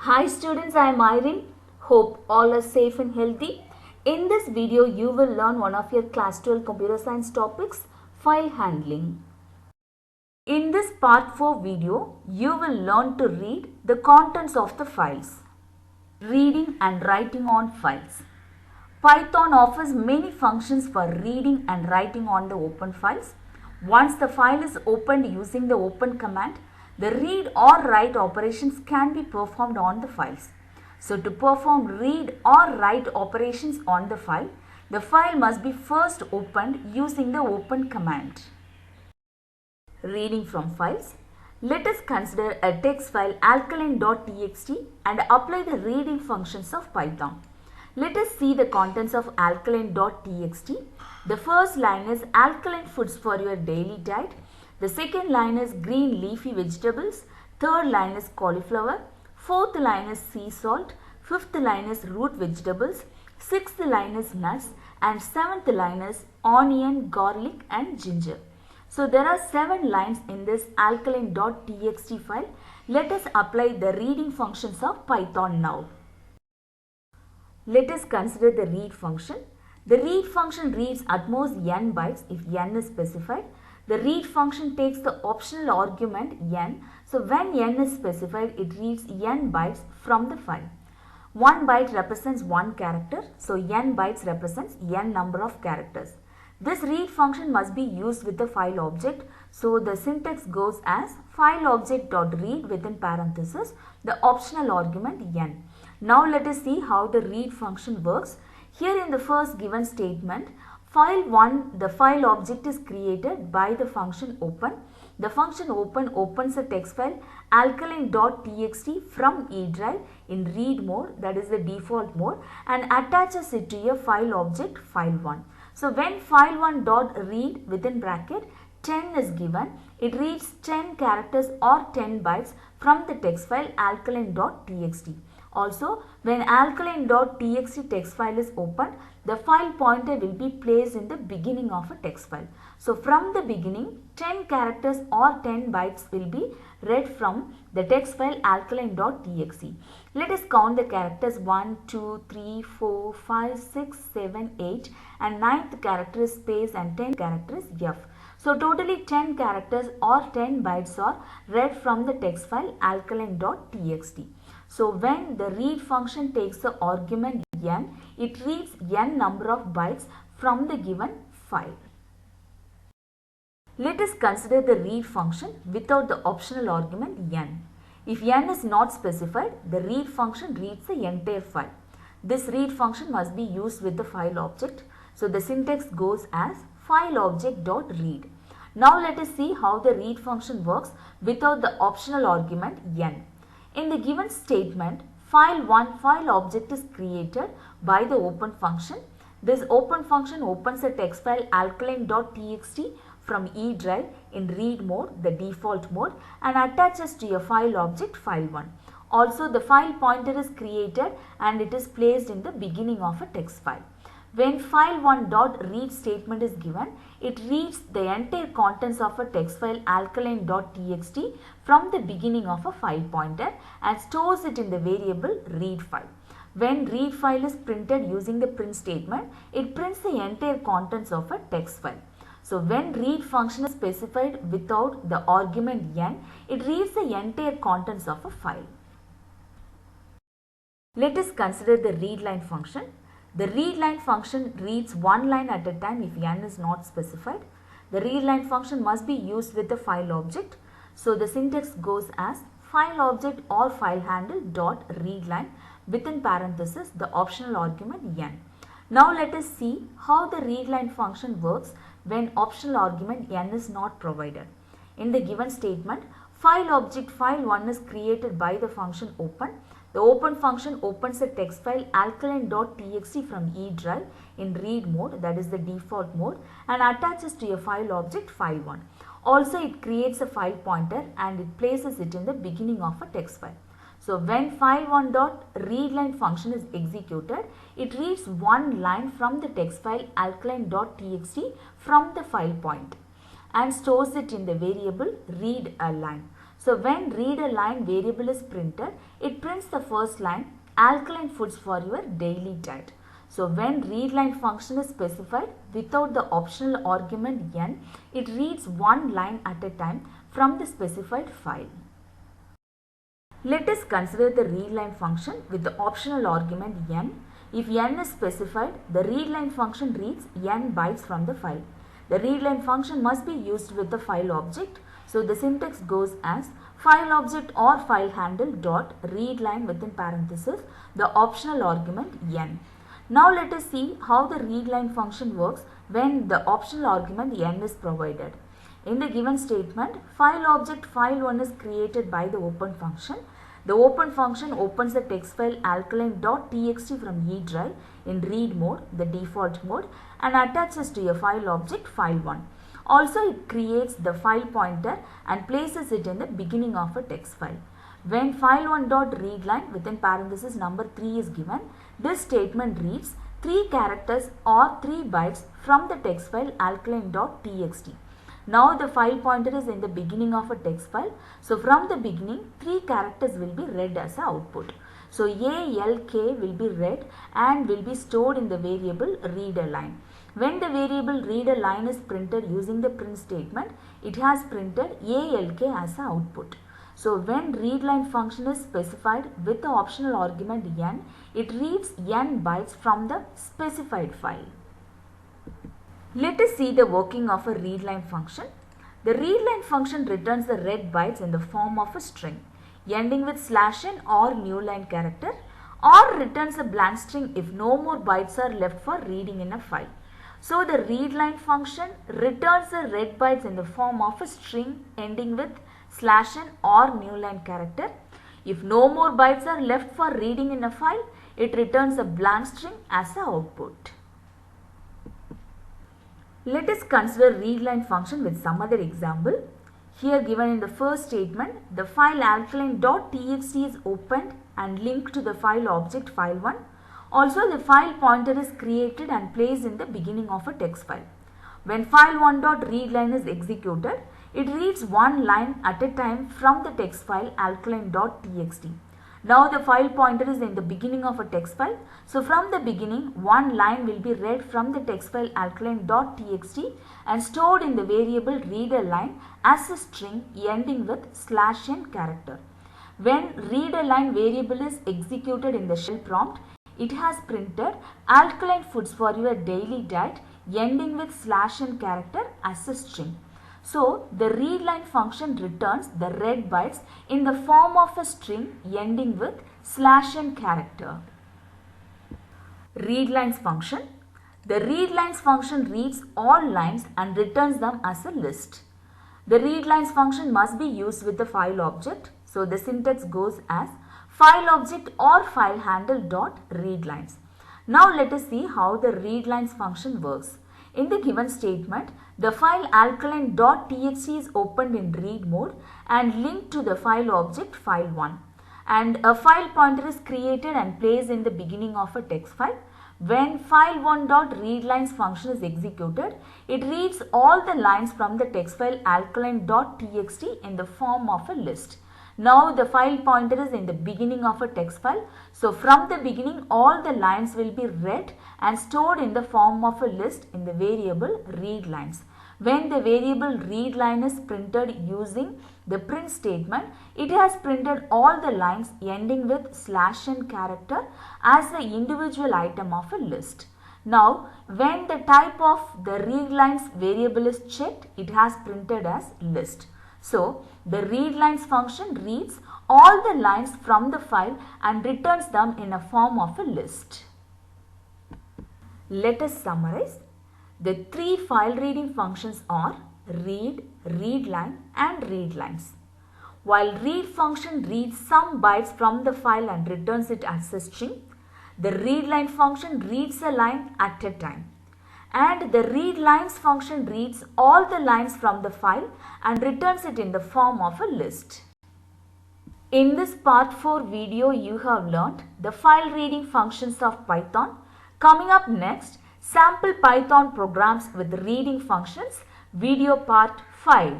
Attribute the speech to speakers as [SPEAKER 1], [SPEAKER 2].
[SPEAKER 1] Hi students, I am Irene. Hope all are safe and healthy. In this video, you will learn one of your class 12 computer science topics, file handling. In this part 4 video, you will learn to read the contents of the files. Reading and writing on files. Python offers many functions for reading and writing on the open files. Once the file is opened using the open command, the read or write operations can be performed on the files. So to perform read or write operations on the file must be first opened using the open command. Reading from files. Let us consider a text file alkaline.txt and apply the reading functions of Python. Let us see the contents of alkaline.txt. The first line is alkaline foods for your daily diet. The second line is green leafy vegetables. Third line is cauliflower. Fourth line is sea salt. Fifth line is root vegetables. Sixth line is nuts. And seventh line is onion, garlic and ginger. So there are 7 lines in this alkaline.txt file. Let us apply the reading functions of Python now. Let us consider the read function. The read function reads at most n bytes if n is specified. The read function takes the optional argument n. So when n is specified, it reads n bytes from the file. 1 byte represents 1 character. So n bytes represents n number of characters. This read function must be used with the file object. So the syntax goes as file object.read within parenthesis the optional argument n. Now let us see how the read function works. Here in the first given statement, file1, the file object is created by the function open. The function open opens a text file alkaline.txt from E drive in read mode, that is the default mode, and attaches it to a file object file1. So when file1.read within bracket 10 is given, it reads 10 characters or 10 bytes from the text file alkaline.txt. Also, when alkaline.txt text file is opened, the file pointer will be placed in the beginning of a text file. So from the beginning, 10 characters or 10 bytes will be read from the text file alkaline.txt. Let us count the characters 1, 2, 3, 4, 5, 6, 7, 8 and 9th character is space and 10th character is f. So totally 10 characters or 10 bytes are read from the text file alkaline.txt. So when the read function takes the argument n, it reads n number of bytes from the given file. Let us consider the read function without the optional argument n. If n is not specified, the read function reads the entire file. This read function must be used with the file object. So the syntax goes as file object.read. Now let us see how the read function works without the optional argument n. In the given statement, file1 file object is created by the open function. This open function opens a text file alkaline.txt from E drive in read mode, the default mode, and attaches to a file object file1. Also, the file pointer is created and it is placed in the beginning of a text file. When file1.read statement is given, it reads the entire contents of a text file alkaline.txt from the beginning of a file pointer and stores it in the variable read file. When read file is printed using the print statement, it prints the entire contents of a text file. So when read function is specified without the argument n, it reads the entire contents of a file. Let us consider the readline function. The readline function reads one line at a time if n is not specified. The readline function must be used with the file object. So the syntax goes as file object or file handle dot readline within parenthesis the optional argument n. Now let us see how the readline function works when optional argument n is not provided. In the given statement, file object file1 is created by the function open. The open function opens a text file alkaline.txt from E drive in read mode, that is the default mode, and attaches to a file object file1. Also, it creates a file pointer and it places it in the beginning of a text file. So when file1.readline function is executed, it reads one line from the text file alkaline.txt from the file pointer and stores it in the variable read a line. So when read-a-line variable is printed, it prints the first line, alkaline foods for your daily diet. So when readLine function is specified without the optional argument n, it reads one line at a time from the specified file. Let us consider the readLine function with the optional argument n. If n is specified, the readLine function reads n bytes from the file. The readLine function must be used with the file object. So the syntax goes as file object or file handle dot readLine within parenthesis the optional argument n. Now let us see how the readLine function works when the optional argument n is provided. In the given statement, file object file1 is created by the open function. The open function opens the text file alkaline.txt from E drive in read mode, the default mode, and attaches to a file object file1. Also, it creates the file pointer and places it in the beginning of a text file. When file1.readLine within parenthesis number 3 is given, this statement reads 3 characters or 3 bytes from the text file alkaline.txt. Now the file pointer is in the beginning of a text file. So from the beginning, 3 characters will be read as an output. So ALK will be read and will be stored in the variable read-a-line. When the variable read-a-line is printed using the print statement, it has printed ALK as an output. So when readLine function is specified with the optional argument n, it reads n bytes from the specified file. Let us see the working of a readLine function. The readLine function returns the read bytes in the form of a string ending with /n or new line character, or returns a blank string if no more bytes are left for reading in a file. So the readLine function returns the read bytes in the form of a string ending with /n or new line character. If no more bytes are left for reading in a file, it returns a blank string as an output. Let us consider readLine function with some other example. Here given in the first statement, the file alkaline.txt is opened and linked to the file object file1. Also, the file pointer is created and placed in the beginning of a text file. When file1.readLine is executed, it reads one line at a time from the text file alkaline.txt. Now the file pointer is in the beginning of a text file. So from the beginning, one line will be read from the text file alkaline.txt and stored in the variable read-a-line as a string ending with /n character. When read-a-line variable is executed in the shell prompt, it has printed alkaline foods for your daily diet ending with /n character as a string. So, the readLine function returns the read bytes in the form of a string ending with /n character. readLines function. The readLines function reads all lines and returns them as a list. The readLines function must be used with the file object. So, the syntax goes as file object or file handle dot readlines. Now, let us see how the readLines function works. In the given statement, the file alkaline.txt is opened in read mode and linked to the file object file1, and a file pointer is created and placed in the beginning of a text file. When file1.readlines function is executed, it reads all the lines from the text file alkaline.txt in the form of a list. Now the file pointer is in the beginning of a text file. So from the beginning, all the lines will be read and stored in the form of a list in the variable readlines. When the variable readLine is printed using the print statement, it has printed all the lines ending with /n character as the individual item of a list. Now, when the type of the readlines variable is checked, it has printed as list. So, the readlines function reads all the lines from the file and returns them in a form of a list. Let us summarize. The three file reading functions are read, readLine and readlines. While read function reads some bytes from the file and returns it as a string, the readLine function reads a line at a time. And the readlines function reads all the lines from the file and returns it in the form of a list. In this part 4 video, you have learnt the file reading functions of Python. Coming up next, sample Python programs with reading functions, video part 5.